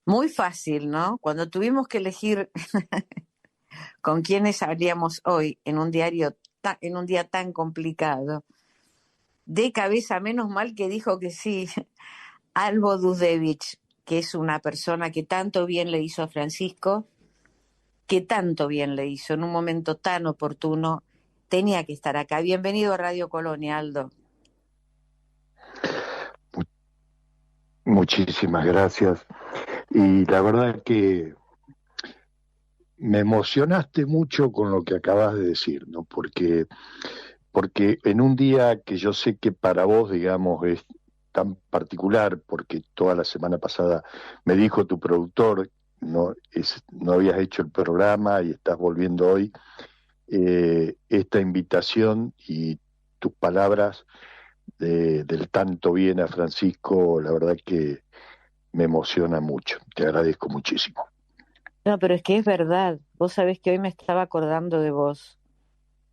Muy fácil, ¿no? Cuando tuvimos que elegir con quiénes habríamos hoy en un en un día tan complicado, de cabeza, menos mal que dijo que sí, Albo Dudevich, que es una persona que tanto bien le hizo a Francisco, que tanto bien le hizo en un momento tan oportuno, tenía que estar acá. Bienvenido a Radio Colonia, Aldo. Muchísimas gracias. Y la verdad que me emocionaste mucho con lo que acabas de decir, ¿no? Porque en un día que yo sé que para vos, digamos, es tan particular, porque toda la semana pasada me dijo tu productor, no habías hecho el programa y estás volviendo hoy, esta invitación y tus palabras del tanto bien a Francisco, la verdad que me emociona mucho. Te agradezco muchísimo. No, pero es que es verdad. Vos sabés que hoy me estaba acordando de vos,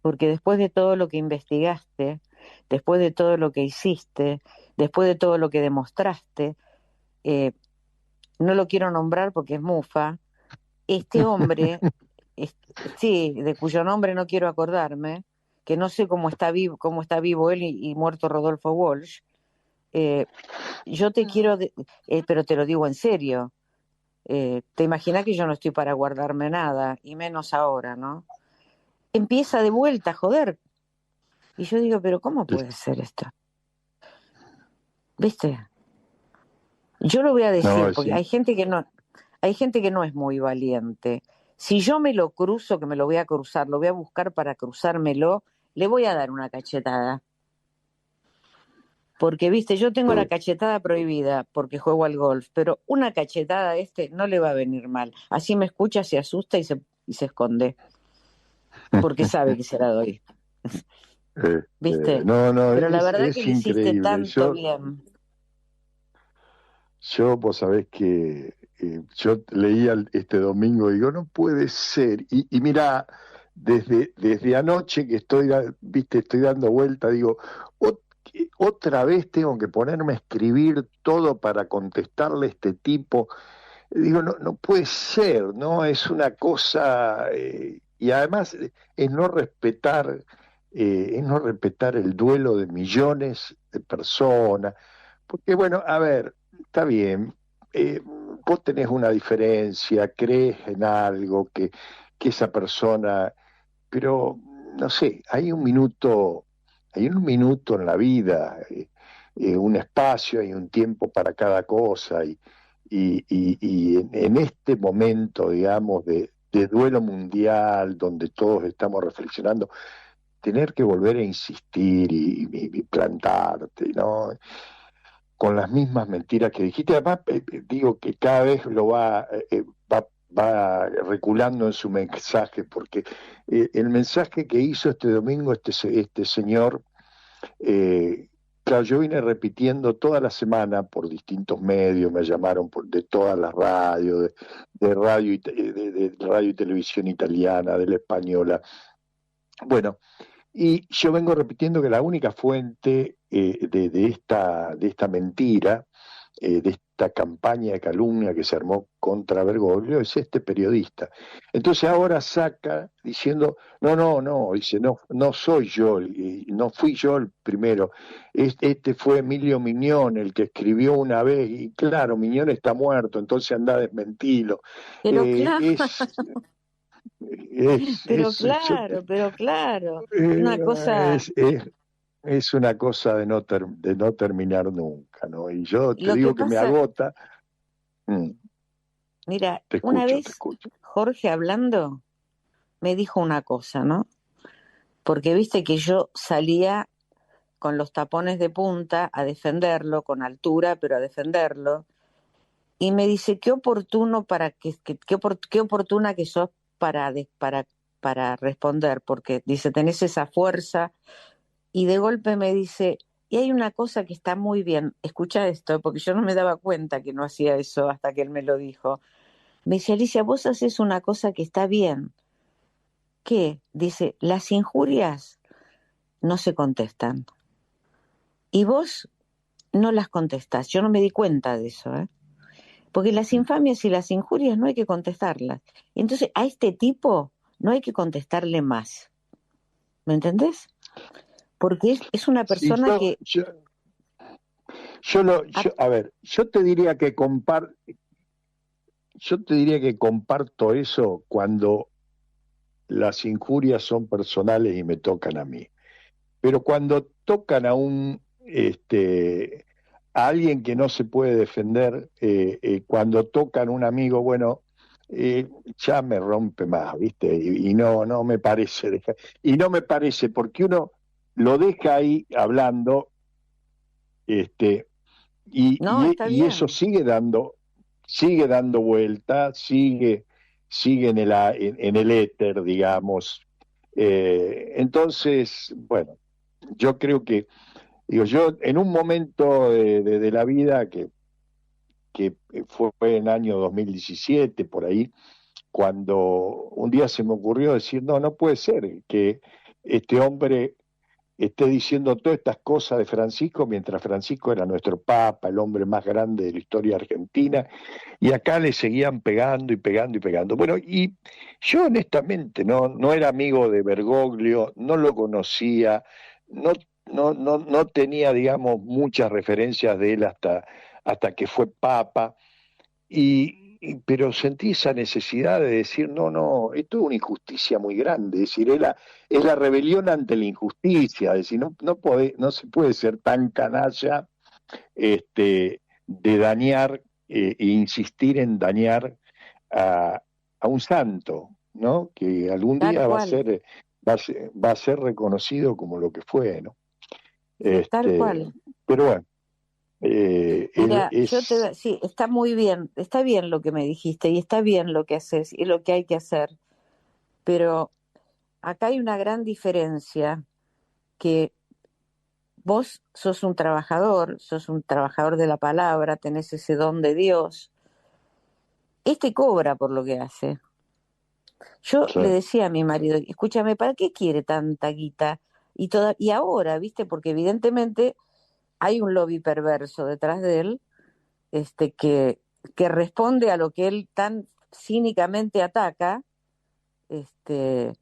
porque después de todo lo que investigaste, después de todo lo que hiciste, después de todo lo que demostraste, eh, no lo quiero nombrar porque es mufa, este hombre, es- sí, de cuyo nombre no quiero acordarme, que no sé cómo está vivo él y muerto Rodolfo Walsh, eh, yo te quiero, pero te lo digo en serio, te imaginas que yo no estoy para guardarme nada, y menos ahora, ¿no? Empieza de vuelta, joder. Y yo digo, pero ¿cómo puede ser esto? ¿Viste? Yo lo voy a No, decir, porque hay gente que no es muy valiente. Si yo me lo cruzo, que me lo voy a cruzar, lo voy a buscar para cruzármelo, le voy a dar una cachetada. Porque, viste, yo tengo la sí. cachetada prohibida porque juego al golf, pero una cachetada a este no le va a venir mal. Así me escucha, se asusta y se esconde, porque sabe que se la doy. ¿Viste? No, no, Pero la verdad que es le hiciste increíble. tanto bien. Vos sabés que yo leía este domingo y digo, no puede ser. Y mira, desde anoche que viste, estoy dando vuelta, digo, otra vez tengo que ponerme a escribir todo para contestarle a este tipo. Digo, no, no puede ser, ¿no? Es una cosa, y además es no respetar el duelo de millones de personas, porque bueno, a ver, está bien, eh, vos tenés una diferencia, crees en algo que esa persona, pero no sé, hay un minuto en la vida, un espacio, hay un tiempo para cada cosa, y en este momento, digamos, de duelo mundial, donde todos estamos reflexionando, tener que volver a insistir y plantarte, ¿no? Con las mismas mentiras que dijiste. Además, digo que cada vez va reculando en su mensaje, porque el mensaje que hizo este domingo este señor, claro, yo vine repitiendo toda la semana por distintos medios, me llamaron de todas las radios, de radio y televisión italiana, de la española. Bueno, y yo vengo repitiendo que la única fuente de esta mentira, de esta campaña de calumnia que se armó contra Bergoglio, es este periodista. Entonces ahora saca diciendo, dice, no soy yo, no fui yo el primero, este fue Emilio Miñón el que escribió una vez, y claro, Miñón está muerto, entonces anda a desmentirlo. Pero Eh, claro, es, pero claro, pero claro. Una eh, cosa, es, es, es una cosa de no terminar nunca, ¿no? Y yo te lo que digo que me pasa, agota. Mm, mira, te una escucho, te vez escucho. Jorge hablando me dijo una cosa, ¿no? Porque viste que yo salía con los tapones de punta a defenderlo, con altura, pero a defenderlo. Y me dice, qué oportuno qué oportuna que sos para responder, porque dice, tenés esa fuerza. Y de golpe me dice, y hay una cosa que está muy bien, escucha esto, porque yo no me daba cuenta que no hacía eso hasta que él me lo dijo. Me dice, Alicia, vos haces una cosa que está bien. ¿Qué? Dice, las injurias no se contestan. Y vos no las contestás. Yo no me di cuenta de eso, ¿eh? porque las infamias y las injurias no hay que contestarlas. Y entonces a este tipo no hay que contestarle más, ¿me entendés? Porque es una Sí, persona que... a ver, yo te diría que comparto eso cuando las injurias son personales y me tocan a mí. Pero cuando tocan a alguien que no se puede defender, cuando tocan a un amigo, bueno, ya me rompe más, ¿viste? Y no me parece, y no me parece, porque uno lo deja ahí hablando, este, No, está y eso bien. sigue dando vuelta, sigue en el éter, digamos. Entonces, bueno, yo creo que, digo, yo en un momento de la vida que fue en el año 2017, por ahí, cuando un día se me ocurrió decir, no puede ser que este hombre esté diciendo todas estas cosas de Francisco mientras Francisco era nuestro papa, el hombre más grande de la historia argentina, y acá le seguían pegando y pegando y pegando. Bueno, y yo honestamente no era amigo de Bergoglio, no lo conocía, no, no tenía, digamos, muchas referencias de él hasta que fue papa, pero sentí esa necesidad de decir, esto es una injusticia muy grande, es decir, es la rebelión ante la injusticia, es decir, no se puede ser tan canalla de dañar e insistir en dañar a, a un santo, ¿no? Que algún Tal día cual, va a ser reconocido como lo que fue, ¿no? tal Este, cual. pero bueno, Mira, es sí, está bien lo que me dijiste y está bien lo que haces y lo que hay que hacer, pero acá hay una gran diferencia que vos sos un trabajador de la palabra, tenés ese don de Dios. Este cobra por lo que hace. Yo le sí, decía a mi marido, escúchame, ¿para qué quiere tanta guita? Y ahora, ¿viste? Porque evidentemente hay un lobby perverso detrás de él, que responde a lo que él tan cínicamente ataca, este,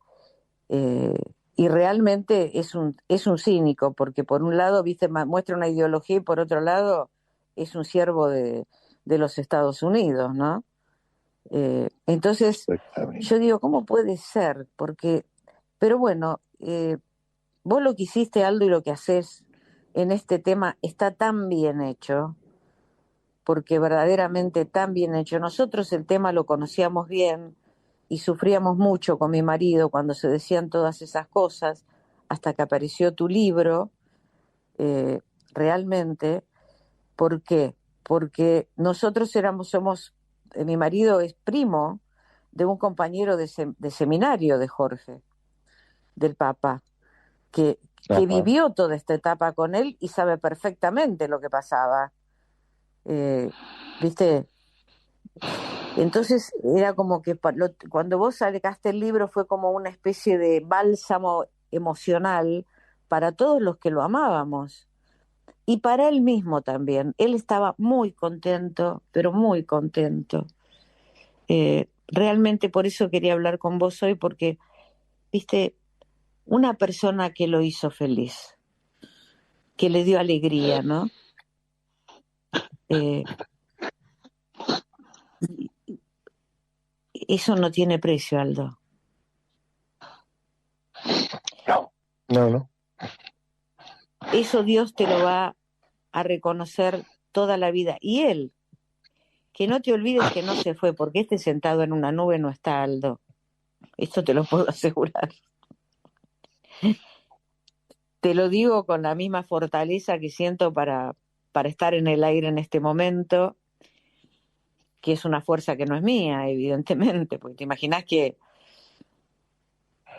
eh, y realmente es un cínico, porque por un lado, viste, muestra una ideología y por otro lado es un siervo de los Estados Unidos, ¿no? Entonces, yo exactamente. digo, ¿cómo puede ser? Porque, pero bueno, vos lo que hiciste, Aldo, y lo que haces en este tema está tan bien hecho, porque verdaderamente tan bien hecho. Nosotros el tema lo conocíamos bien y sufríamos mucho con mi marido cuando se decían todas esas cosas, hasta que apareció tu libro, eh, realmente. ¿Por qué? Porque nosotros mi marido es primo de un compañero de seminario de Jorge, del Papa, que Ajá. vivió toda esta etapa con él y sabe perfectamente lo que pasaba. Eh, ¿Viste? Entonces era como que cuando vos sacaste el libro fue como una especie de bálsamo emocional para todos los que lo amábamos y para él mismo también. Él estaba muy contento, pero muy contento. Realmente por eso quería hablar con vos hoy, porque, viste, una persona que lo hizo feliz, que le dio alegría, ¿no? Eh, Eso no tiene precio, Aldo. No, no. Eso Dios te lo va a reconocer toda la vida. Y él, que no te olvides que no se fue, porque este sentado en una nube no está, Aldo. Esto te lo puedo asegurar. Te lo digo con la misma fortaleza que siento para estar en el aire en este momento, que es una fuerza que no es mía, evidentemente, porque te imaginas que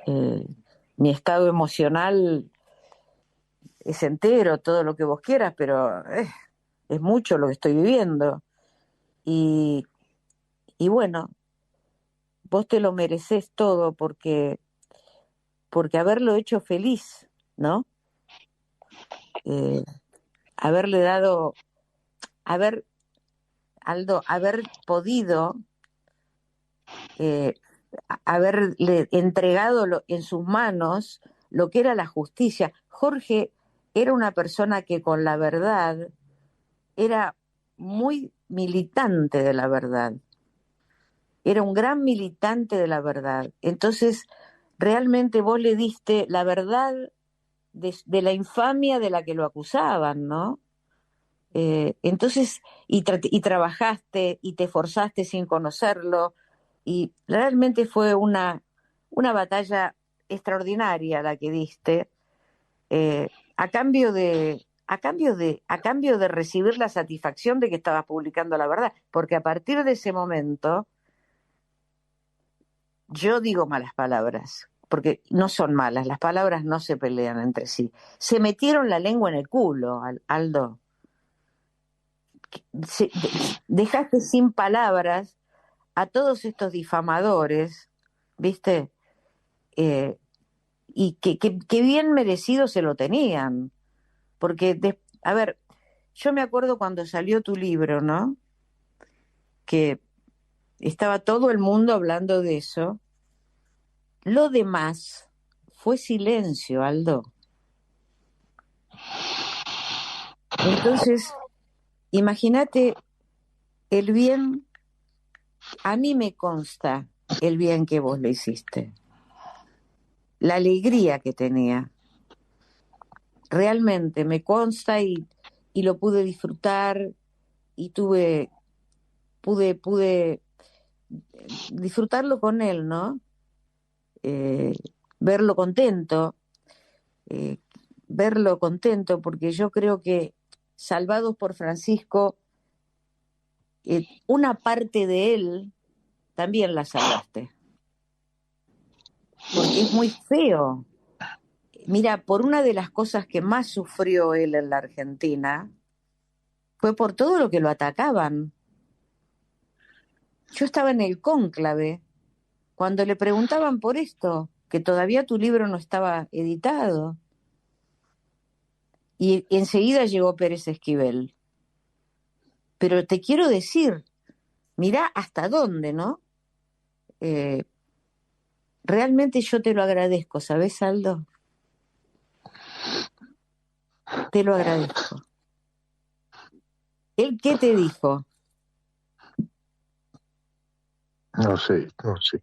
eh, mi estado emocional es entero, todo lo que vos quieras, pero es mucho lo que estoy viviendo. Y, y bueno, vos te lo mereces todo porque haberlo hecho feliz, ¿no? Eh, Haberle dado, haber, Aldo, haber podido, eh, haberle entregado en sus manos lo que era la justicia. Jorge era una persona que con la verdad era muy militante de la verdad, era un gran militante de la verdad. Entonces, realmente vos le diste la verdad de la infamia de la que lo acusaban, ¿no? Entonces, y trabajaste y te forzaste sin conocerlo, y realmente fue una batalla extraordinaria la que diste, a cambio de recibir la satisfacción de que estabas publicando la verdad, porque a partir de ese momento yo digo malas palabras, porque no son malas, las palabras no se pelean entre sí. Se metieron la lengua en el culo, Aldo. Dejaste sin palabras a todos estos difamadores, ¿viste? Eh, y que bien merecido se lo tenían. Porque, a ver, yo me acuerdo cuando salió tu libro, ¿no? Que estaba todo el mundo hablando de eso. Lo demás fue silencio, Aldo. Entonces, imagínate el bien, a mí me consta el bien que vos le hiciste, la alegría que tenía. Realmente me consta y lo pude disfrutar y pude disfrutarlo con él, ¿no? Eh, verlo contento, eh, verlo contento, porque yo creo que Salvados por Francisco, una parte de él también la salvaste, porque es muy feo. Mira, por una de las cosas que más sufrió él en la Argentina fue por todo lo que lo atacaban. Yo estaba en el cónclave cuando le preguntaban por esto, que todavía tu libro no estaba editado. Y enseguida llegó Pérez Esquivel. Pero te quiero decir, mirá hasta dónde, ¿no? Eh, realmente yo te lo agradezco, ¿sabes, Aldo? Te lo agradezco. ¿Él qué te dijo? No sé, no sé.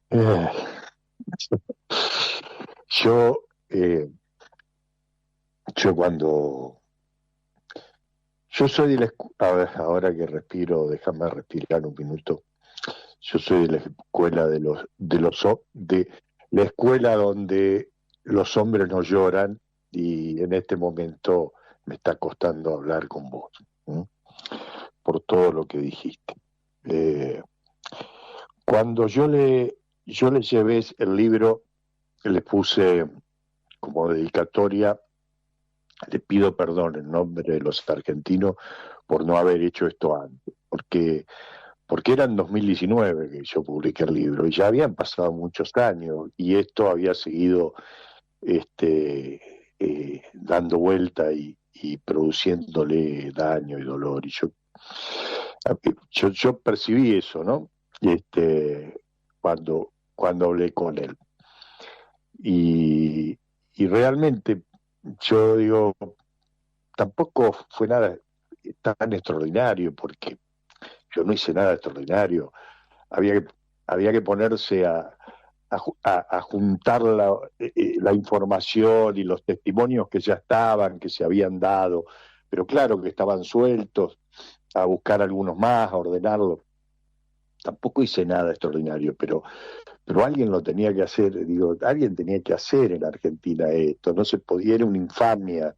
Eh, yo, eh, yo cuando, yo soy de la a ver, ahora que respiro, déjame respirar un minuto. Yo soy de la escuela de la escuela donde los hombres no lloran y en este momento me está costando hablar con vos, ¿sí? Por todo lo que dijiste. Eh, cuando yo le llevé el libro, le puse como dedicatoria, le pido perdón en nombre de los argentinos por no haber hecho esto antes, porque era en 2019 que yo publiqué el libro y ya habían pasado muchos años y esto había seguido dando vuelta y produciéndole daño y dolor. Y yo percibí eso, ¿no? Cuando hablé con él. Y, y realmente yo digo, tampoco fue nada tan extraordinario, porque yo no hice nada extraordinario. Había que, había que ponerse a juntar la información y los testimonios que ya estaban, que se habían dado, pero claro que estaban sueltos, a buscar algunos más, a ordenarlos. Tampoco hice nada extraordinario, pero alguien lo tenía que hacer, digo, alguien tenía que hacer en Argentina esto, no se podía, era una infamia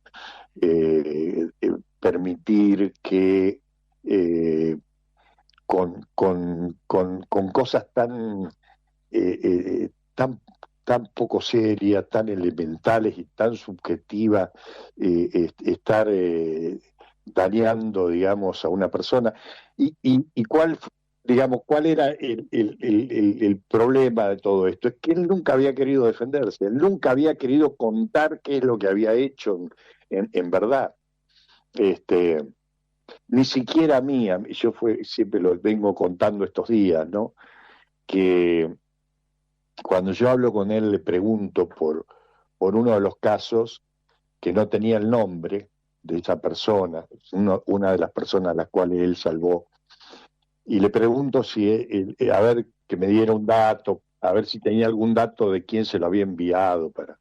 permitir que con cosas tan, tan poco serias, tan elementales y tan subjetivas, estar dañando, digamos, a una persona. Y cuál, digamos, cuál era el problema de todo esto? Es que él nunca había querido defenderse, él nunca había querido contar qué es lo que había hecho en verdad. Este, ni siquiera mía. Yo siempre lo vengo contando estos días, ¿no? Que cuando yo hablo con él le pregunto por uno de los casos que no tenía el nombre de esa persona, una de las personas a las cuales él salvó, y le pregunto si, a ver, que me diera un dato, a ver si tenía algún dato de quién se lo había enviado para.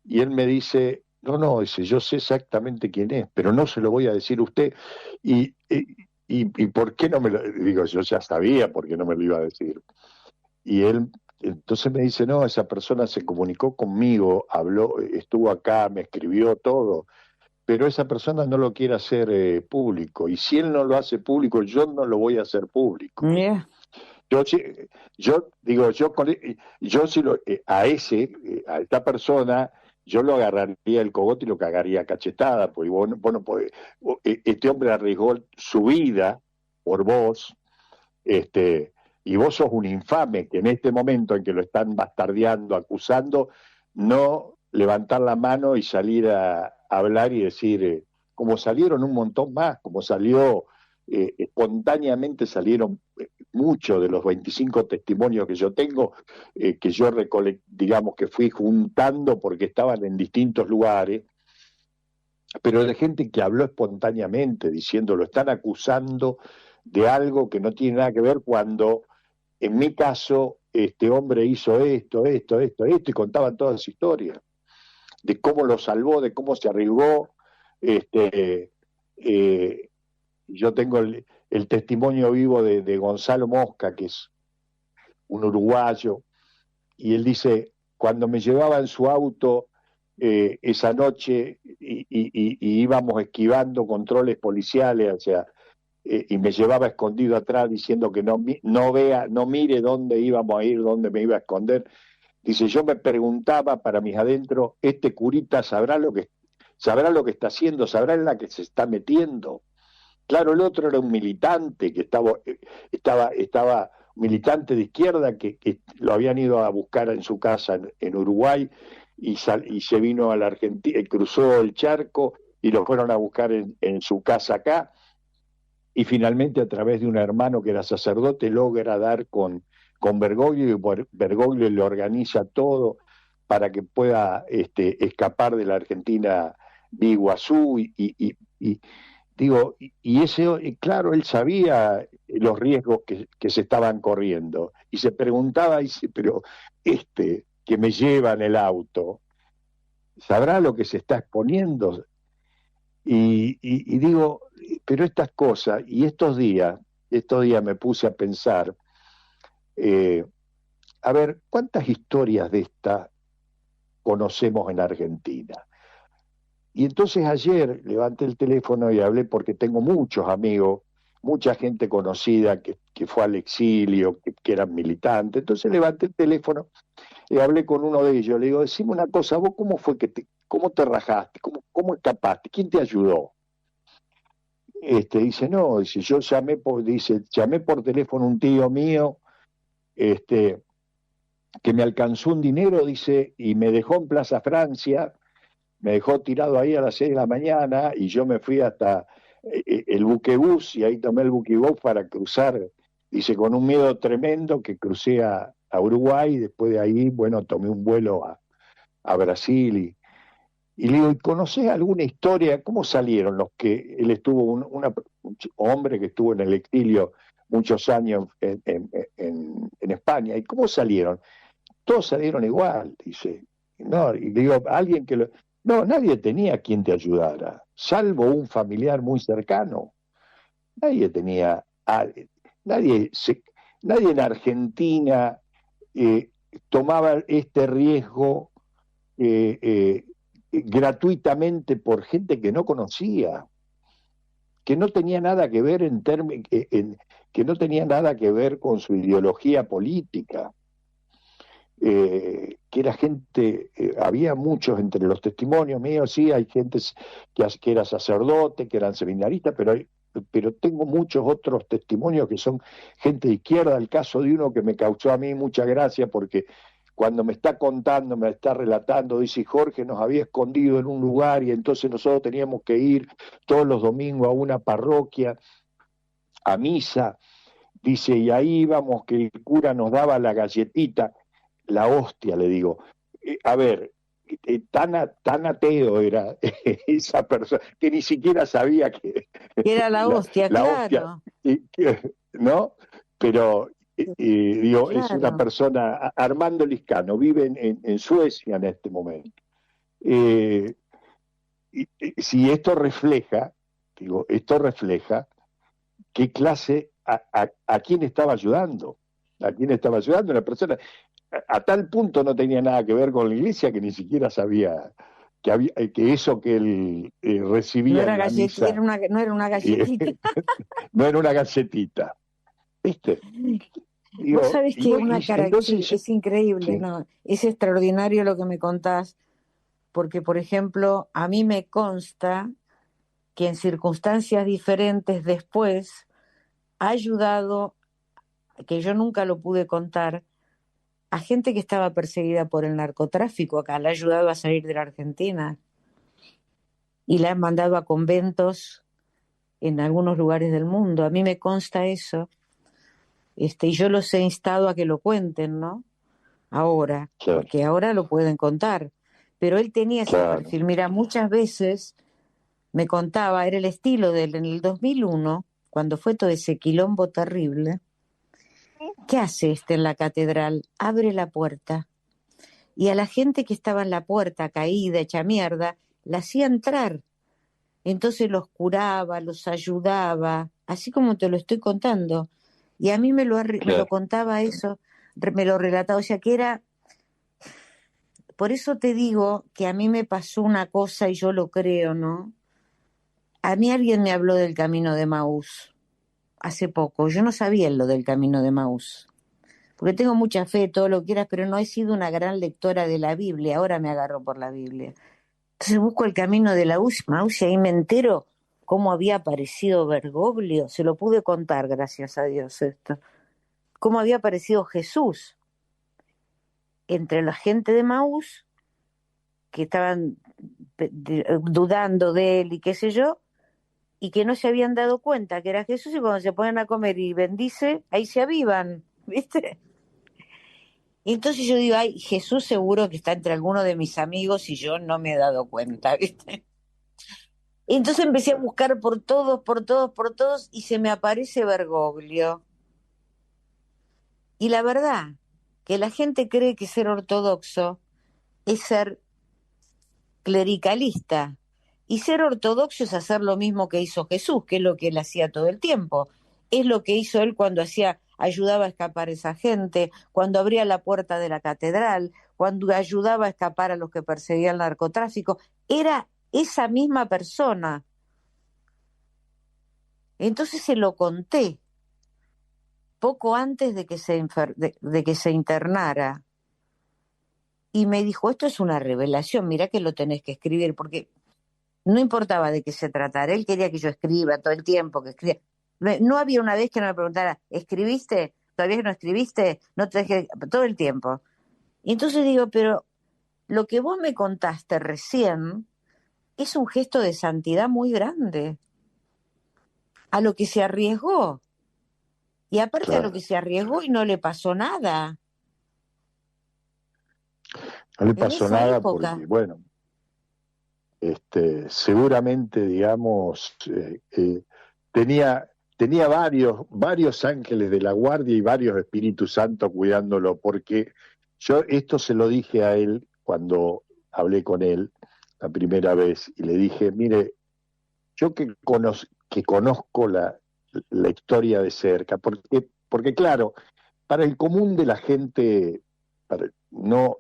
Y él me dice, no, no, dice, yo sé exactamente quién es, pero no se lo voy a decir a usted. Y ¿por qué no me lo? Digo, yo ya sabía por qué no me lo iba a decir. Y él entonces me dice, no, esa persona se comunicó conmigo, habló, estuvo acá, me escribió todo, pero esa persona no lo quiere hacer público. Y si él no lo hace público, yo no lo voy a hacer público. Mira, Yo, yo digo, yo si a esta persona, yo lo agarraría el cogote y lo cagaría a cachetada, porque vos no podés, este hombre arriesgó su vida por vos, y vos sos un infame que en este momento en que lo están bastardeando, acusando, no levantar la mano y salir a hablar y decir, como salieron un montón más, como salió, espontáneamente salieron muchos de los 25 testimonios que yo tengo, que yo digamos que fui juntando porque estaban en distintos lugares, pero de gente que habló espontáneamente diciendo lo están acusando de algo que no tiene nada que ver cuando en mi caso este hombre hizo esto, y contaban toda esa historia, de cómo lo salvó, de cómo se arriesgó. Este, eh, yo tengo el testimonio vivo de Gonzalo Mosca, que es un uruguayo, y él dice, cuando me llevaba en su auto esa noche y íbamos esquivando controles policiales, o sea, y me llevaba escondido atrás diciendo que no mire dónde íbamos a ir, dónde me iba a esconder. Dice, yo me preguntaba para mis adentros, este curita sabrá lo que está haciendo, sabrá en la que se está metiendo. Claro, el otro era un militante que estaba militante de izquierda que lo habían ido a buscar en su casa en Uruguay y se vino a la Argentina, cruzó el charco y lo fueron a buscar en su casa acá y finalmente a través de un hermano que era sacerdote logra dar con Bergoglio y Bergoglio le organiza todo para que pueda escapar de la Argentina de Iguazú y digo, y ese, claro, él sabía los riesgos que se estaban corriendo y se preguntaba, dice, pero que me lleva en el auto, ¿sabrá lo que se está exponiendo? Y digo, pero estas cosas, y estos días me puse a pensar, eh, a ver, ¿cuántas historias de estas conocemos en Argentina? Y entonces ayer levanté el teléfono y hablé porque tengo muchos amigos, mucha gente conocida que fue al exilio, que eran militantes. Entonces levanté el teléfono y hablé con uno de ellos. Le digo, decime una cosa, vos cómo fue cómo te rajaste, cómo escapaste, quién te ayudó. Dice, no, dice, llamé por teléfono a un tío mío, este, que me alcanzó un dinero, dice, y me dejó en Plaza Francia, me dejó tirado ahí a las 6 de la mañana y yo me fui hasta el buquebús y ahí tomé el buquebús para cruzar, dice, con un miedo tremendo que crucé a Uruguay y después de ahí, bueno, tomé un vuelo a Brasil y le digo, ¿y conocés alguna historia? ¿Cómo salieron los que él estuvo, un hombre que estuvo en el exilio muchos años en España? ¿Y cómo salieron? Todos salieron igual, dice. No, y digo, alguien que lo. No, nadie tenía quien te ayudara, salvo un familiar muy cercano. Nadie tenía. Nadie, nadie en Argentina eh, tomaba este riesgo eh, eh, gratuitamente por gente que no conocía, que no tenía nada que ver que no tenía nada que ver con su ideología política. Que era gente, había muchos entre los testimonios míos, sí, hay gente que era sacerdote, que eran seminaristas, pero tengo muchos otros testimonios que son gente de izquierda, el caso de uno que me causó a mí mucha gracia porque cuando me está contando, me está relatando, dice: Jorge nos había escondido en un lugar y entonces nosotros teníamos que ir todos los domingos a una parroquia, a misa, dice, y ahí íbamos que el cura nos daba la galletita, la hostia, le digo. A ver, tan ateo era esa persona, que ni siquiera sabía que Que era la hostia, la hostia, claro, ¿no? Pero, digo, es una claro. persona, Armando Liscano, vive en Suecia en este momento. Eh, si esto refleja, digo, esto refleja qué clase, a quién estaba ayudando, a quién estaba ayudando una persona, a tal punto no tenía nada que ver con la iglesia que ni siquiera sabía que había, que eso que él No recibía era en la misa no era una eh, galletita. no era una galletita, ¿viste? Vos Digo, sabés y, que bueno, sí, entonces, es increíble, sí, ¿no? Es extraordinario lo que me contás, porque, por ejemplo, a mí me consta que en circunstancias diferentes después ha ayudado, que yo nunca lo pude contar, a gente que estaba perseguida por el narcotráfico acá, la ha ayudado a salir de la Argentina y la han mandado a conventos en algunos lugares del mundo. A mí me consta eso, y yo los he instado a que lo cuenten, ¿no? Ahora, claro, porque ahora lo pueden contar. Pero él tenía ese claro, perfil. Mira, muchas veces me contaba, era el estilo de él en el 2001, cuando fue todo ese quilombo terrible. ¿Qué hace en la catedral? Abre la puerta. Y a la gente que estaba en la puerta, caída, hecha mierda, la hacía entrar. Entonces los curaba, los ayudaba, así como te lo estoy contando. Y a mí me lo claro. contaba eso, me lo relataba, o sea que era. Por eso te digo que a mí me pasó una cosa y yo lo creo, ¿no? A mí alguien me habló del camino de Maús hace poco. Yo no sabía lo del camino de Maús. Porque tengo mucha fe, todo lo que quieras, pero no he sido una gran lectora de la Biblia. Ahora me agarro por la Biblia. Entonces busco el camino de la Maús y ahí me entero cómo había aparecido Bergoglio. Se lo pude contar, gracias a Dios, esto. Cómo había aparecido Jesús entre la gente de Maús que estaban dudando de él y qué sé yo, y que no se habían dado cuenta que era Jesús, y cuando se ponen a comer y bendice, ahí se avivan, ¿viste? Y entonces yo digo, ay, Jesús seguro que está entre algunos de mis amigos y yo no me he dado cuenta, ¿viste? Y entonces empecé a buscar por todos, por todos, por todos, y se me aparece Bergoglio. Y la verdad, que la gente cree que ser ortodoxo es ser clericalista. Y ser ortodoxo es hacer lo mismo que hizo Jesús, que es lo que él hacía todo el tiempo. Es lo que hizo él cuando ayudaba a escapar a esa gente, cuando abría la puerta de la catedral, cuando ayudaba a escapar a los que perseguían el narcotráfico. Era esa misma persona. Entonces se lo conté poco antes de que de que se internara. Y me dijo, esto es una revelación, mira que lo tenés que escribir, porque no importaba de qué se tratara, él quería que yo escriba todo el tiempo, que escriba. No había una vez que no me preguntara, ¿escribiste? ¿Todavía no escribiste? No te dejé, todo el tiempo. Y entonces digo, pero lo que vos me contaste recién es un gesto de santidad muy grande, a lo que se arriesgó. Y aparte a lo que Claro. se arriesgó y no le pasó nada No le en pasó esa nada época. porque, bueno, seguramente, digamos, tenía, tenía varios ángeles de la guardia y varios Espíritus Santos cuidándolo, porque yo esto se lo dije a él cuando hablé con él la primera vez y le dije, mire, yo que conozco la historia de cerca, porque claro, para el común de la gente, no,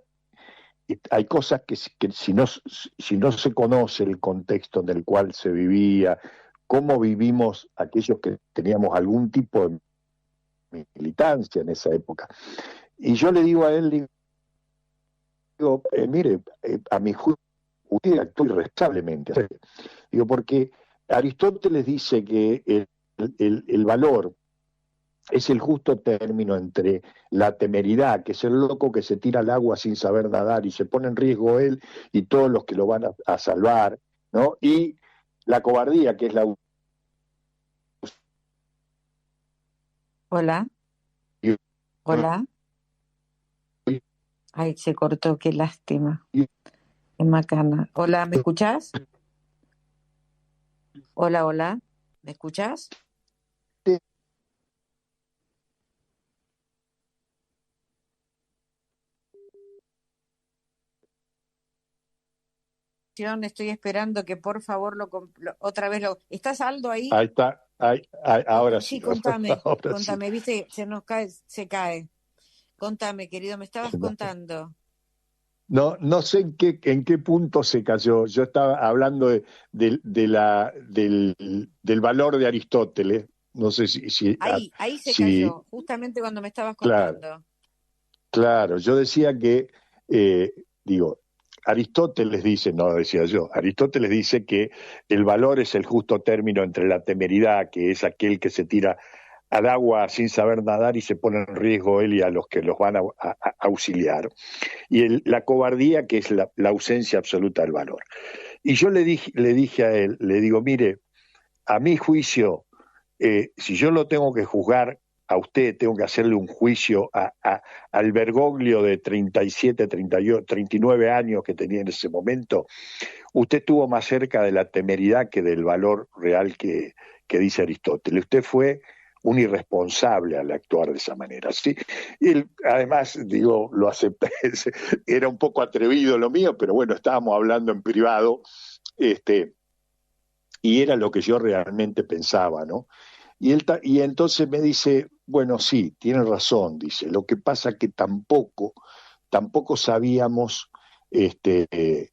hay cosas que si no se conoce el contexto en el cual se vivía, cómo vivimos aquellos que teníamos algún tipo de militancia en esa época. Y yo le digo a él, digo, mire, a mi juicio, usted actuó irresponsablemente. Digo, porque Aristóteles dice que el valor es el justo término entre la temeridad, que es el loco que se tira al agua sin saber nadar y se pone en riesgo él y todos los que lo van a salvar, ¿no? Y la cobardía, que es la... Hola, hola. Ay, se cortó, qué lástima. Qué macana. Hola, ¿me escuchás? Hola, hola. ¿Me escuchás? Estoy esperando que por favor otra vez lo... ¿Estás Aldo ahí? Ahí está, ahora sí, Sí, contame, ahora sí. contame, viste, se nos cae, se cae. Contame, querido, me estabas contando. No, no sé en qué punto se cayó. Yo estaba hablando del valor de Aristóteles. No sé Ahí se si cayó, justamente cuando me estabas claro, contando. claro. Yo decía que, digo, Aristóteles dice, no decía yo, Aristóteles dice que el valor es el justo término entre la temeridad, que es aquel que se tira al agua sin saber nadar y se pone en riesgo él y a los que los van a auxiliar, y la cobardía, que es la ausencia absoluta del valor. Y yo le dije a él, le digo, mire, a mi juicio, si yo lo tengo que juzgar a usted, tengo que hacerle un juicio al Bergoglio de 37, 38, 39 años que tenía en ese momento, usted estuvo más cerca de la temeridad que del valor real que dice Aristóteles. Usted fue un irresponsable al actuar de esa manera. ¿Sí? Y él, además, digo, lo acepté, era un poco atrevido lo mío, pero bueno, estábamos hablando en privado, y era lo que yo realmente pensaba, ¿no? Y entonces me dice, bueno, sí, tiene razón, dice, lo que pasa que tampoco sabíamos qué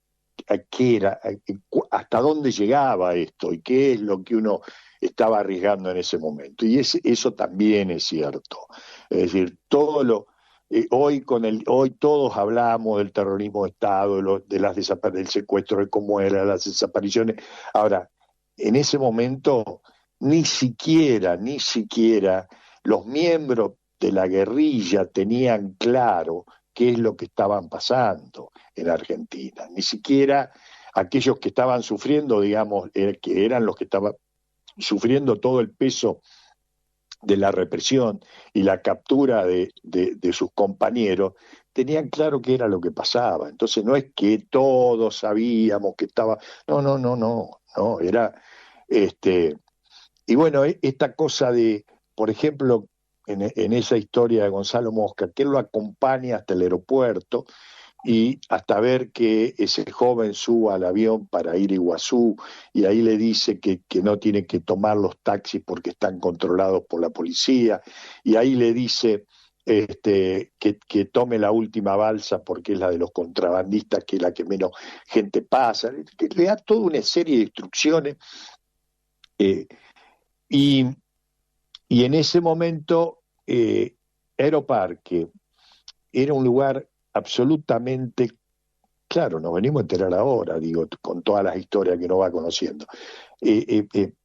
era, hasta dónde llegaba esto y qué es lo que uno estaba arriesgando en ese momento. Y eso también es cierto. Es decir, hoy todos hablamos del terrorismo de Estado, del secuestro, de cómo eran las desapariciones. Ahora, en ese momento ni siquiera los miembros de la guerrilla tenían claro qué es lo que estaban pasando en Argentina. Ni siquiera aquellos que estaban sufriendo, digamos, que eran los que estaban sufriendo todo el peso de la represión y la captura de sus compañeros, tenían claro qué era lo que pasaba. Entonces no es que todos sabíamos que estaba, no, era, y bueno, esta cosa de, por ejemplo, en esa historia de Gonzalo Mosca, que él lo acompaña hasta el aeropuerto y hasta ver que ese joven suba al avión para ir a Iguazú, y ahí le dice que no tiene que tomar los taxis porque están controlados por la policía, y ahí le dice que tome la última balsa porque es la de los contrabandistas, que es la que menos gente pasa, que le da toda una serie de instrucciones, eh, y, y en ese momento Aeroparque era un lugar absolutamente, claro, nos venimos a enterar ahora, digo, con todas las historias que uno va conociendo,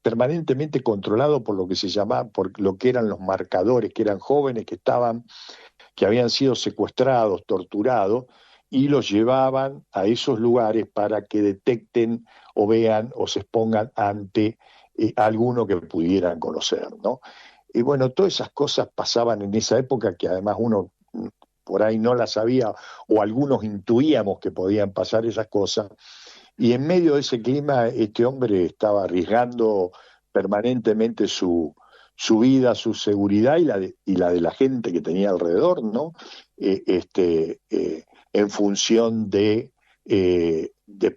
permanentemente controlado por lo que se llamaba, por lo que eran los marcadores, que eran jóvenes que habían sido secuestrados, torturados, y los llevaban a esos lugares para que detecten o vean o se expongan ante alguno que pudieran conocer, ¿no? Y bueno, todas esas cosas pasaban en esa época que además uno por ahí no las sabía o algunos intuíamos que podían pasar esas cosas. Y en medio de ese clima, este hombre estaba arriesgando permanentemente su vida, su seguridad y la de la gente que tenía alrededor, ¿no? En función de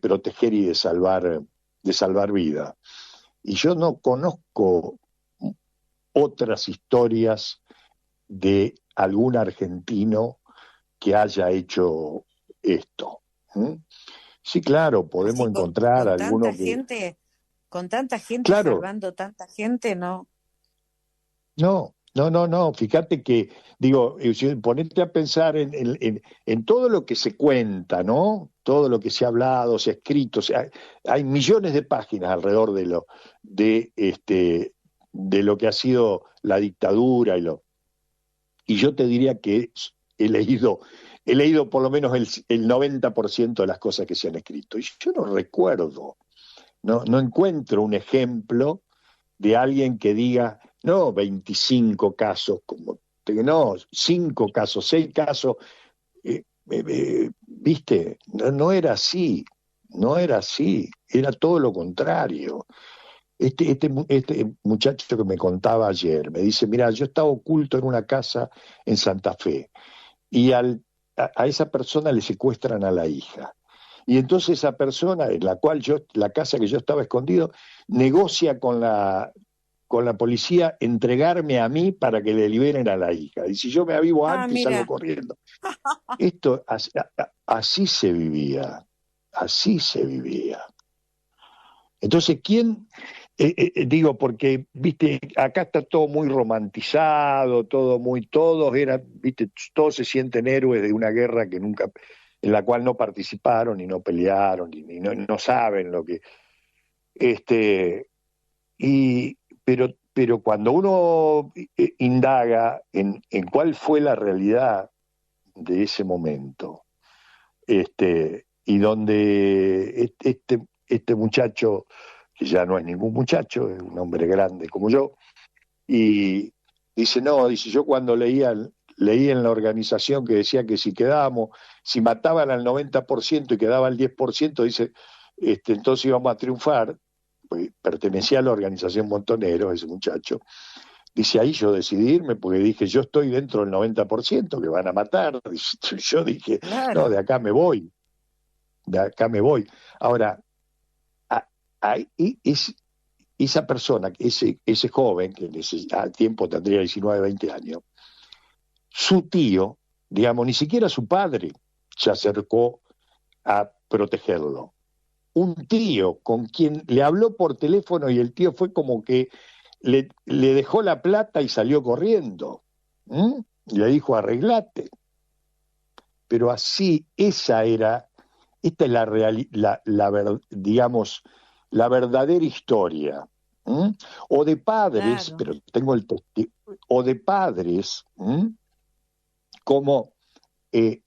proteger y de salvar vida. Y yo no conozco otras historias de algún argentino que haya hecho esto. ¿Mm? Sí, claro, podemos Así encontrar alguno que... con tanta gente Claro, salvando tanta gente, ¿no? no, fíjate que, digo, si ponerte a pensar en todo lo que se cuenta, ¿no? Todo lo que se ha hablado, se ha escrito, hay millones de páginas alrededor de lo que ha sido la dictadura y yo te diría que he leído por lo menos el 90% de las cosas que se han escrito. Y yo no recuerdo, no encuentro un ejemplo de alguien que diga, no, 25 casos, como, no, 5 casos, 6 casos, viste, no era así, no era así, era todo lo contrario. Este muchacho que me contaba ayer me dice, mira, yo estaba oculto en una casa en Santa Fe y a esa persona le secuestran a la hija. Y entonces esa persona, en la casa que yo estaba escondido, negocia con la policía entregarme a mí para que le liberen a la hija. Y si yo me avivo Ah, antes, salgo mira. corriendo. Esto, así se vivía, así se vivía. Entonces, ¿quién? Digo, porque, viste, acá está todo muy romantizado, viste, todos se sienten héroes de una guerra que nunca, en la cual no participaron y no pelearon y no saben lo que, este, y, pero cuando uno indaga en cuál fue la realidad de ese momento, y donde este muchacho, que ya no es ningún muchacho, es un hombre grande como yo, y dice, no, dice, yo cuando leí en la organización que decía que si mataban al 90% y quedaba el 10%, dice, entonces íbamos a triunfar, pues pertenecía a la organización Montoneros, ese muchacho. Dice, ahí yo decidí irme porque dije, yo estoy dentro del 90% que van a matar. Yo dije, no, Claro. de acá me voy, de acá me voy. Ahora, a- esa persona, ese joven, que al tiempo tendría 19, 20 años, su tío, digamos, ni siquiera su padre se acercó a protegerlo. Un tío con quien le habló por teléfono y el tío fue como que le dejó la plata y salió corriendo. ¿Mm? Y le dijo, arreglate. Pero así, esta es digamos, la verdadera historia. ¿Mm? O de padres, Claro. pero tengo el testigo, o de padres, como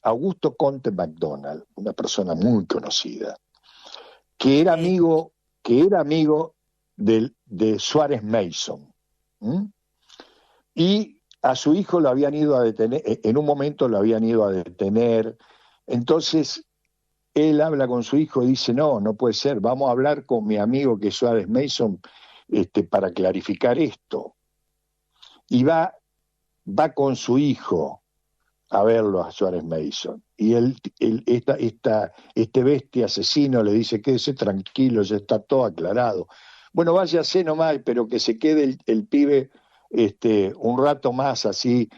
Augusto Conte MacDonald, una persona muy conocida, que era Sí. amigo, que era amigo de Suárez Mason. ¿Mm? Y a su hijo lo habían ido a detener, en un momento lo habían ido a detener. Entonces él habla con su hijo y dice, no, no puede ser, vamos a hablar con mi amigo que es Suárez Mason, para clarificar esto. Y va con su hijo a verlo a Suárez Mason. Y este bestia asesino le dice, quédese tranquilo, ya está todo aclarado. Bueno, váyase nomás, pero que se quede el pibe un rato más, así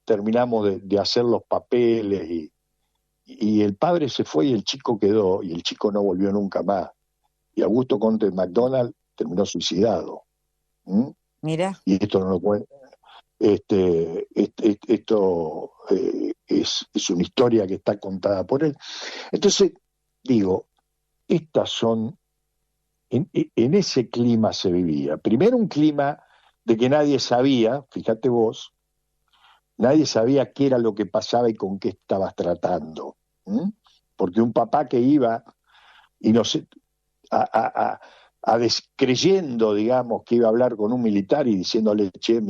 terminamos de hacer los papeles. Y el padre se fue y el chico quedó, y el chico no volvió nunca más. Y Augusto Conte MacDonald terminó suicidado. ¿Mm? Mira. Y esto no lo puede, esto es una historia que está contada por él. Entonces, digo, estas son, en ese clima se vivía. Primero un clima de que nadie sabía, fíjate vos, nadie sabía qué era lo que pasaba y con qué estabas tratando. ¿Mm? Porque un papá que iba y no sé, creyendo, digamos, que iba a hablar con un militar y diciéndole, che,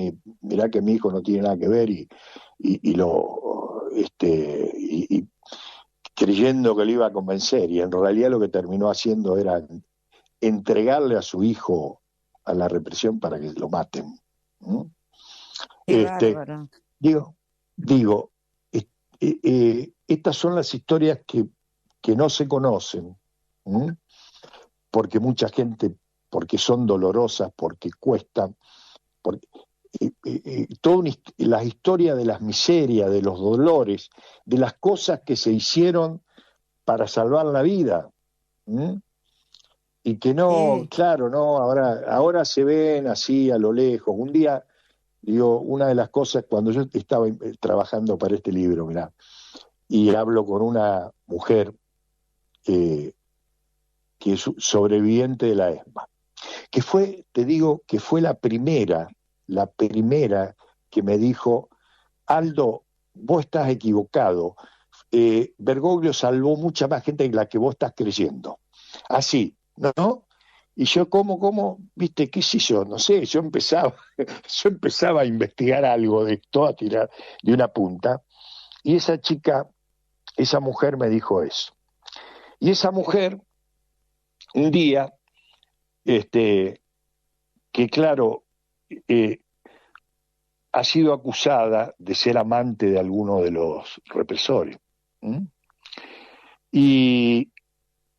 mirá que mi hijo no tiene nada que ver y creyendo que lo iba a convencer y en realidad lo que terminó haciendo era entregarle a su hijo a la represión para que lo maten. ¿Mm? Qué Este, bárbaro. digo, digo, estas son las historias que no se conocen. ¿Mm? Porque mucha gente, porque son dolorosas, porque cuestan, porque, la historia de las miserias, de los dolores, de las cosas que se hicieron para salvar la vida. ¿Mm? Y que no, Sí. claro, no, ahora se ven así a lo lejos. Un día, digo, una de las cosas, cuando yo estaba trabajando para este libro, mirá, y hablo con una mujer eh, que es sobreviviente de la ESMA, que fue, te digo, que fue la primera que me dijo, Aldo, vos estás equivocado, Bergoglio salvó mucha más gente que la que vos estás creyendo. Así, ¿no? Y yo, viste, qué sé yo, no sé, yo empezaba a investigar algo de esto, a tirar de una punta, y esa mujer me dijo eso. Y esa mujer, un día, que claro, eh, ha sido acusada de ser amante de alguno de los represores. ¿Mm? Y,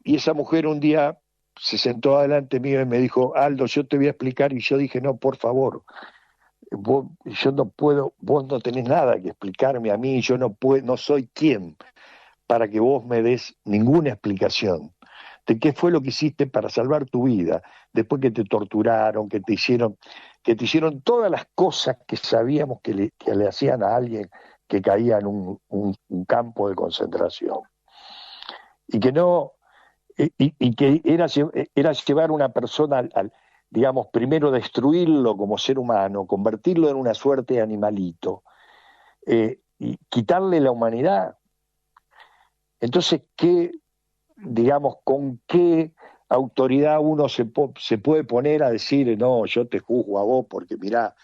y esa mujer un día se sentó delante mío y me dijo, Aldo, yo te voy a explicar, y yo dije, no, por favor, yo no puedo, vos no tenés nada que explicarme a mí, yo no puedo, no soy quien para que vos me des ninguna explicación de qué fue lo que hiciste para salvar tu vida, después que te torturaron, que te hicieron todas las cosas que sabíamos que le hacían a alguien que caía en un campo de concentración. Y que no, y que era llevar a una persona digamos, primero destruirlo como ser humano, convertirlo en una suerte de animalito, y quitarle la humanidad. Entonces, digamos, con qué autoridad uno se puede poner a decir, no, yo te juzgo a vos porque mirá,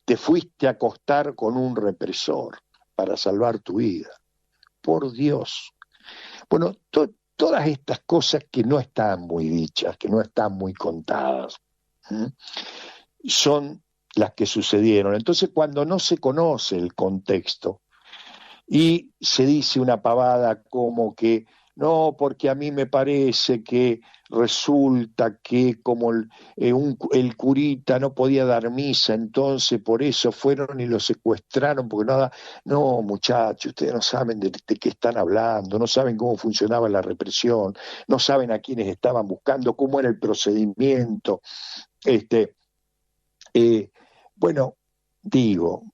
te fuiste a acostar con un represor para salvar tu vida? Por Dios. Bueno, todas estas cosas que no están muy dichas, que no están muy contadas, son las que sucedieron. Entonces, cuando no se conoce el contexto y se dice una pavada como que no, porque a mí me parece que resulta que como el curita no podía dar misa, entonces por eso fueron y lo secuestraron, porque nada, no, muchachos, ustedes no saben de qué están hablando, no saben cómo funcionaba la represión, no saben a quiénes estaban buscando, cómo era el procedimiento. Eh, bueno, digo,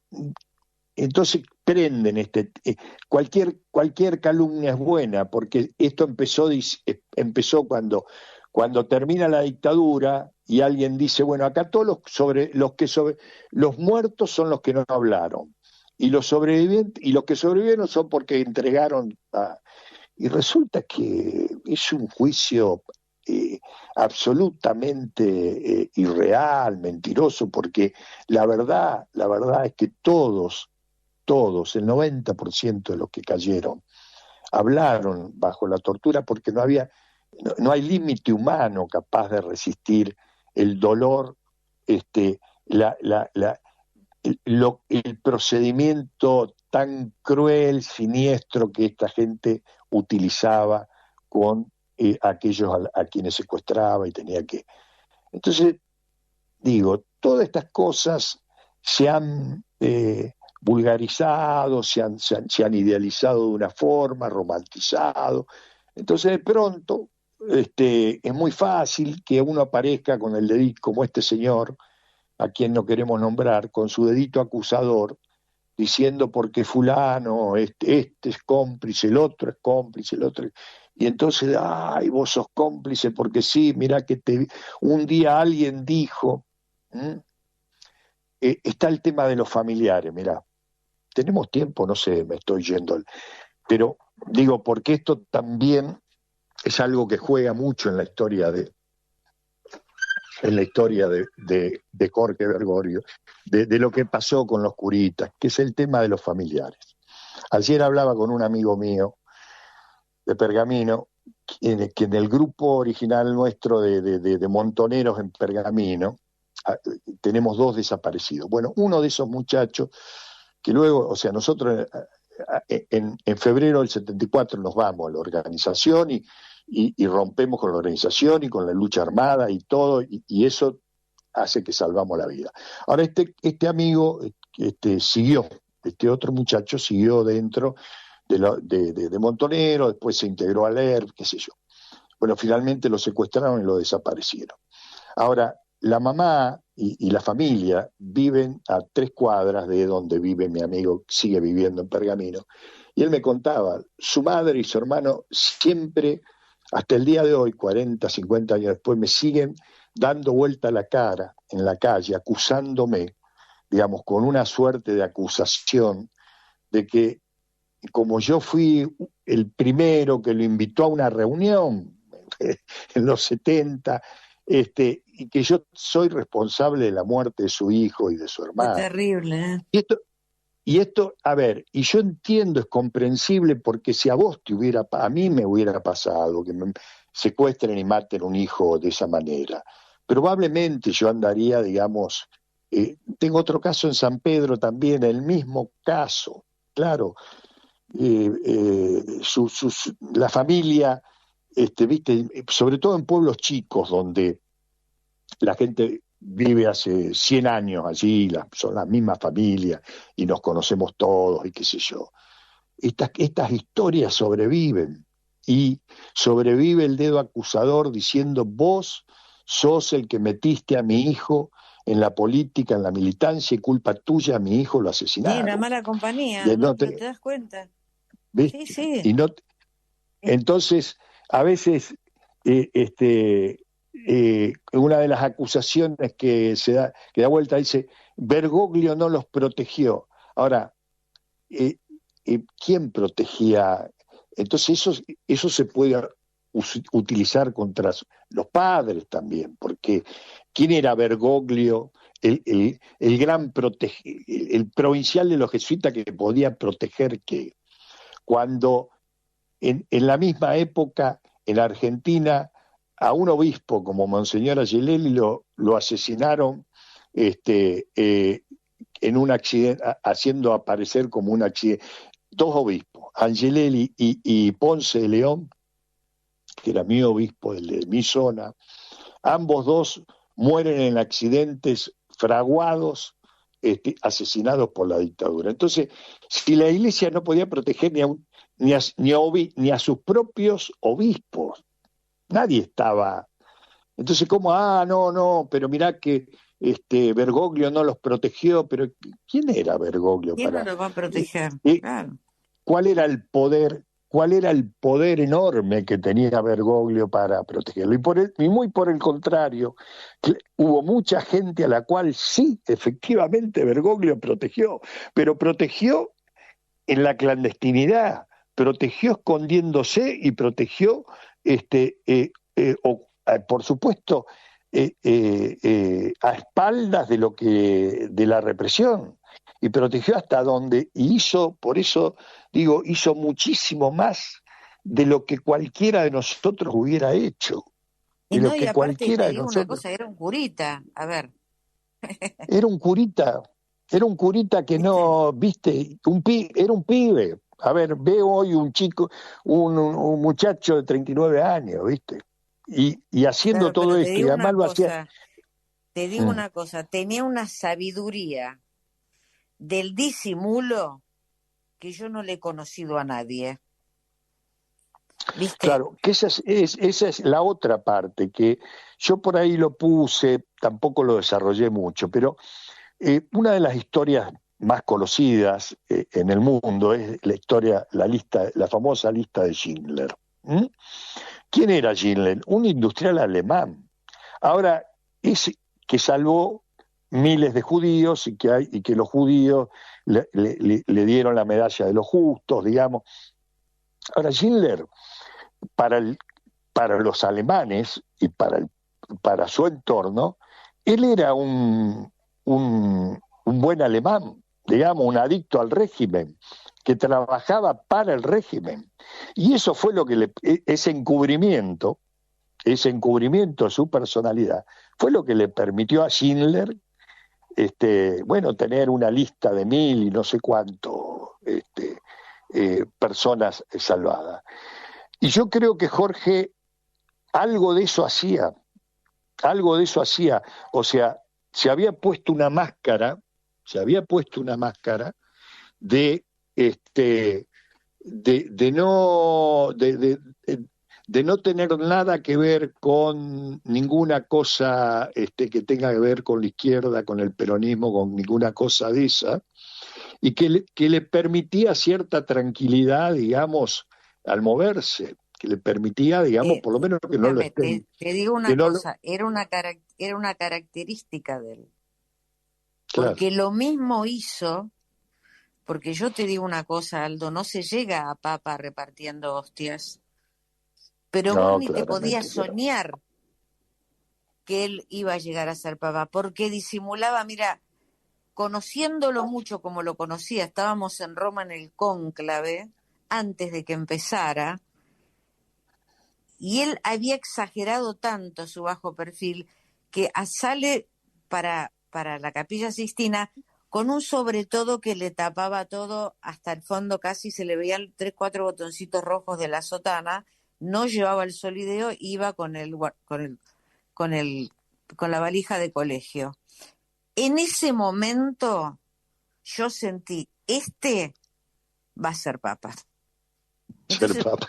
entonces prenden cualquier calumnia es buena, porque esto empezó cuando termina la dictadura y alguien dice, bueno, acá todos los muertos son los que no hablaron, y los sobrevivientes, y los que sobrevivieron son porque entregaron y resulta que es un juicio absolutamente irreal, mentiroso, porque la verdad es que todos, el 90% de los que cayeron, hablaron bajo la tortura porque no hay límite humano capaz de resistir el dolor, este, la, la, la, el procedimiento tan cruel, siniestro que esta gente utilizaba con aquellos a quienes secuestraba y tenía que... Entonces, digo, todas estas cosas se han vulgarizado, se han idealizado de una forma, romantizado. Entonces, de pronto, es muy fácil que uno aparezca con el dedito, como este señor, a quien no queremos nombrar, con su dedito acusador, diciendo porque fulano, este es cómplice, el otro es cómplice, el otro... Y entonces, ay, vos sos cómplice porque sí, mirá que un día alguien dijo... está el tema de los familiares, mirá, tenemos tiempo, no sé, me estoy yendo, pero digo, porque esto también es algo que juega mucho en la historia de Jorge Bergoglio, de lo que pasó con los curitas, que es el tema de los familiares. Ayer hablaba con un amigo mío de Pergamino, que en el grupo original nuestro de montoneros en Pergamino, tenemos 2 desaparecidos. Bueno, uno de esos muchachos, que luego, o sea, nosotros en febrero del 74 nos vamos a la organización y rompemos con la organización y con la lucha armada y todo, y eso hace que salvamos la vida. Ahora, este amigo siguió, este otro muchacho siguió dentro de Montonero, después se integró al ERP, qué sé yo. Bueno, finalmente lo secuestraron y lo desaparecieron. Ahora, la mamá y la familia viven a 3 cuadras de donde vive mi amigo, sigue viviendo en Pergamino, y él me contaba, su madre y su hermano siempre, hasta el día de hoy, 40, 50 años después, me siguen dando vuelta la cara en la calle, acusándome, digamos, con una suerte de acusación de que como yo fui el primero que lo invitó a una reunión en los 70, y que yo soy responsable de la muerte de su hijo y de su Fue hermano. terrible, ¿eh? Y esto, a ver, y yo entiendo, es comprensible, porque si a vos a mí me hubiera pasado que me secuestren y maten un hijo de esa manera, probablemente yo andaría, digamos, tengo otro caso en San Pedro también, el mismo caso, claro, la familia, viste, sobre todo en pueblos chicos donde la gente vive hace 100 años allí, son la misma familia y nos conocemos todos y qué sé yo. Estas historias sobreviven y sobrevive el dedo acusador diciendo vos sos el que metiste a mi hijo en la política, en la militancia y culpa tuya a mi hijo lo Sí, la asesinaron. mala compañía, Y ¿no? no ¿No te, te das cuenta? Sí, ¿viste? sí. Y no, entonces, a veces, una de las acusaciones que da vuelta dice, Bergoglio no los protegió. Ahora, ¿quién protegía? Entonces, eso se puede utilizar contra los padres también, porque ¿quién era Bergoglio? El gran el provincial de los jesuitas que podía proteger que cuando en la misma época, en Argentina, a un obispo como Monseñor Angelelli lo asesinaron en un accidente, haciendo aparecer como un accidente. Dos obispos, Angelelli y Ponce de León, que era mi obispo, de mi zona, ambos dos mueren en accidentes fraguados, asesinados por la dictadura. Entonces, si la iglesia no podía proteger ni a sus propios obispos, nadie estaba. Entonces, ¿cómo? No, no, pero mirá que Bergoglio no los protegió, pero ¿quién era Bergoglio ¿Quién no para? lo va a eh, proteger? eh, Claro. ¿Cuál era el poder? ¿Cuál era el poder enorme que tenía Bergoglio para protegerlo? Y muy por el contrario, hubo mucha gente a la cual sí, efectivamente, Bergoglio protegió, pero protegió en la clandestinidad, protegió escondiéndose y protegió, por supuesto, a espaldas de la represión, y protegió hasta donde, y hizo, por eso digo, hizo muchísimo más de lo que cualquiera de nosotros hubiera hecho, Y de lo no, y que aparte te cualquiera de digo una nosotros. cosa, era un curita. A ver, Era un curita, era un curita que ¿viste? no, viste, era un pibe. A ver, veo hoy un chico, un muchacho de 39 años, viste, y haciendo Claro, todo pero esto, y además lo hacía. te digo Mm, una cosa, tenía una sabiduría del disimulo que yo no le he conocido a nadie. ¿Viste? claro, que esa es la otra parte, que yo por ahí lo puse, tampoco lo desarrollé mucho, pero una de las historias más conocidas en el mundo es la historia, la famosa lista de Schindler. ¿Mm? ¿Quién era Schindler? Un industrial alemán. Ahora, es que salvó miles de judíos y que los judíos le dieron la medalla de los justos, digamos. Ahora, Schindler, para, el, para los alemanes y para su entorno, él era un buen alemán, digamos, un adicto al régimen, que trabajaba para el régimen. Y eso fue lo que ese encubrimiento de su personalidad, fue lo que le permitió a Schindler, bueno, tener una lista de 1.000 y no sé cuánto personas salvadas. Y yo creo que Jorge algo de eso hacía, algo de eso hacía, o sea, se había puesto una máscara, se había puesto una máscara de este de no tener nada que ver con ninguna cosa que tenga que ver con la izquierda, con el peronismo, con ninguna cosa de esa, y que le permitía cierta tranquilidad, digamos, al moverse, que le permitía, digamos, por lo menos que no lo Escúchame, estén, te digo que una no lo, cosa, era una característica de él, claro, porque lo mismo hizo Porque yo te digo una cosa, Aldo, no se llega a papa repartiendo hostias, pero vos No, ni te podías claramente que no. soñar que él iba a llegar a ser papa, porque disimulaba, mira, conociéndolo mucho como lo conocía, estábamos en Roma en el cónclave, antes de que empezara, y él había exagerado tanto su bajo perfil que sale para la Capilla Sixtina con un sobre todo que le tapaba todo hasta el fondo, casi se le veían 3, 4 botoncitos rojos de la sotana, no llevaba el solideo, iba con el, con la valija de colegio. En ese momento yo sentí, este va a ser papa. Ser Entonces, papa.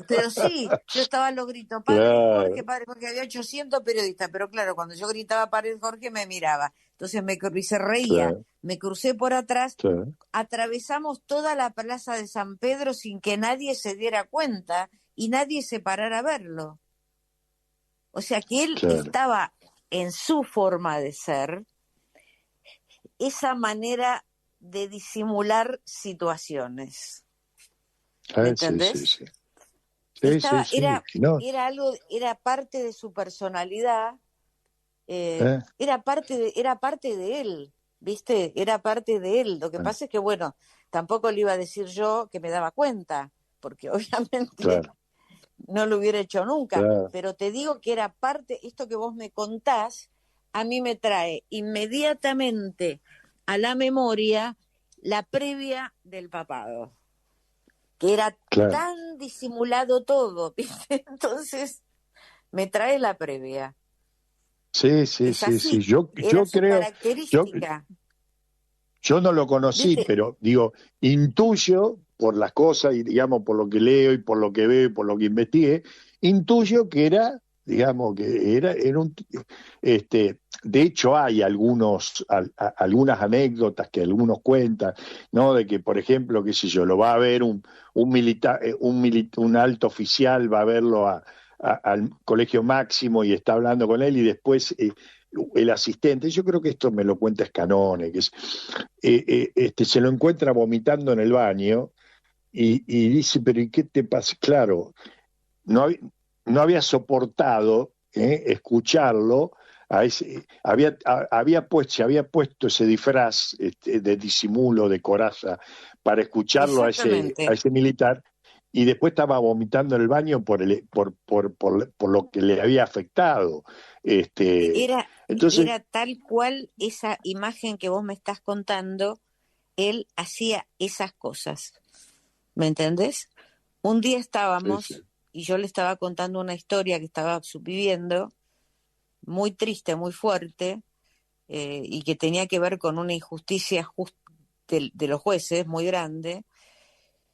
pero sí, yo estaba lo grito, Claro, padre Jorge, había 800 periodistas, pero claro, cuando yo gritaba padre Jorge me miraba, entonces y se reía, claro, me crucé por atrás, claro, atravesamos toda la plaza de San Pedro sin que nadie se diera cuenta y nadie se parara a verlo. O sea que él claro. estaba en su forma de ser, esa manera de disimular situaciones, ¿me Sí, sí, entendés? sí. Sí, sí, sí. No, Era algo, era parte de su personalidad, eh, era parte de él, ¿viste? Era parte de él. Lo que bueno, pasa es que, bueno, tampoco le iba a decir yo que me daba cuenta, porque obviamente claro, no lo hubiera hecho nunca, claro. pero te digo que era parte, esto que vos me contás, a mí me trae inmediatamente a la memoria la previa del papado, que era Claro. tan disimulado todo, ¿viste? Entonces me trae la previa. Sí, sí, Es sí, sí. así, era Yo su creo, yo, característica, yo no lo conocí, ¿viste? pero digo, intuyo por las cosas y digamos por lo que leo y por lo que veo y por lo que investigué, intuyo que era, digamos, era de hecho hay algunas anécdotas que algunos cuentan, ¿no? De que, por ejemplo, qué sé yo, lo va a ver un militar, un alto oficial va a verlo al colegio máximo y está hablando con él y después el asistente, yo creo que esto me lo cuenta Scanone, que es, se lo encuentra vomitando en el baño y dice, pero ¿y qué te pasa? Claro, no, no había soportado escucharlo, se había puesto ese disfraz de disimulo, de coraza, para escucharlo a Exactamente. ese militar, y después estaba vomitando en el baño por lo que le había afectado. Este, Era, entonces, era tal cual esa imagen que vos me estás contando, él hacía esas cosas, ¿me entendés? Un día sí, sí, estábamos y yo le estaba contando una historia que estaba viviendo, muy triste, muy fuerte, y que tenía que ver con una injusticia de los jueces muy grande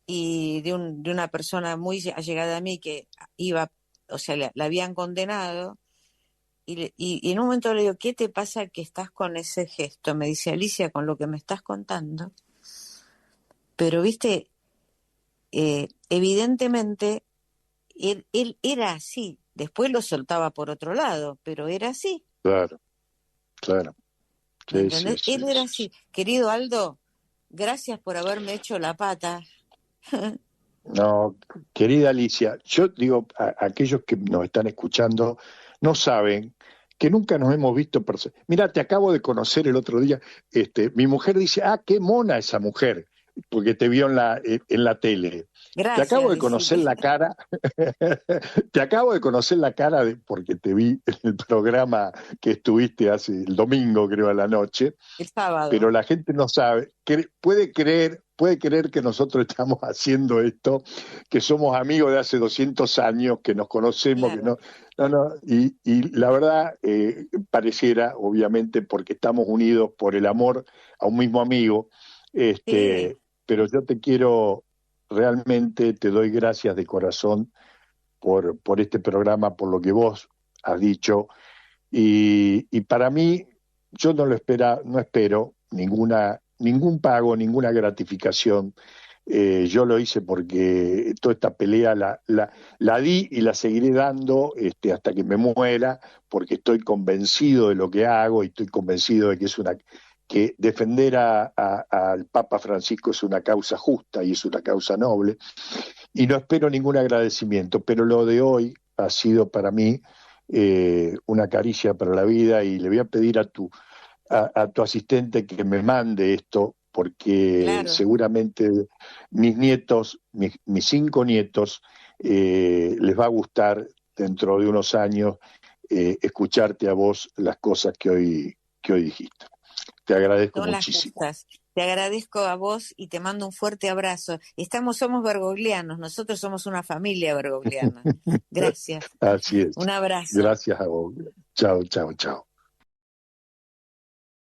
y de una persona muy allegada a mí que iba, o sea, la habían condenado. Y en un momento le digo, ¿qué te pasa que estás con ese gesto? Me dice, Alicia, con lo que me estás contando. Pero, viste, evidentemente él era así. Después lo soltaba por otro lado, pero era así. claro, claro. ¿Me Sí, sí, entendés? sí, Él era sí, sí. así. Querido Aldo, gracias por haberme hecho la pata. No, querida Alicia, yo digo, aquellos que nos están escuchando no saben que nunca nos hemos visto. Mira, te acabo de conocer el otro día. Mi mujer dice, ah, qué mona esa mujer, porque te vio en la tele. Te acabo Gracias, de conocer decime. la cara, te acabo de conocer la cara porque te vi en el programa que estuviste hace el domingo, creo, a la noche, El pero sábado. la gente no sabe, puede creer que nosotros estamos haciendo esto, que somos amigos de hace 200 años, que nos conocemos, que Claro. no, no, no, y la verdad pareciera, obviamente, porque estamos unidos por el amor a un mismo amigo, Sí. pero yo te quiero, realmente te doy gracias de corazón por este programa, por lo que vos has dicho, y para mí, yo no espero ningún pago, ninguna gratificación. Yo lo hice porque toda esta pelea la di y la seguiré dando hasta que me muera, porque estoy convencido de lo que hago y estoy convencido de que es una que defender al Papa Francisco es una causa justa y es una causa noble, y no espero ningún agradecimiento, pero lo de hoy ha sido para mí una caricia para la vida, y le voy a pedir a tu asistente que me mande esto, porque Claro. seguramente mis nietos, mis 5 nietos, les va a gustar dentro de unos años escucharte a vos las cosas que hoy dijiste. Te agradezco Son las muchísimo. justas. Te agradezco a vos y te mando un fuerte abrazo. Somos bergoglianos, nosotros somos una familia bergogliana. Gracias. Así es. Un abrazo. Gracias a vos. Chao, chao, chao.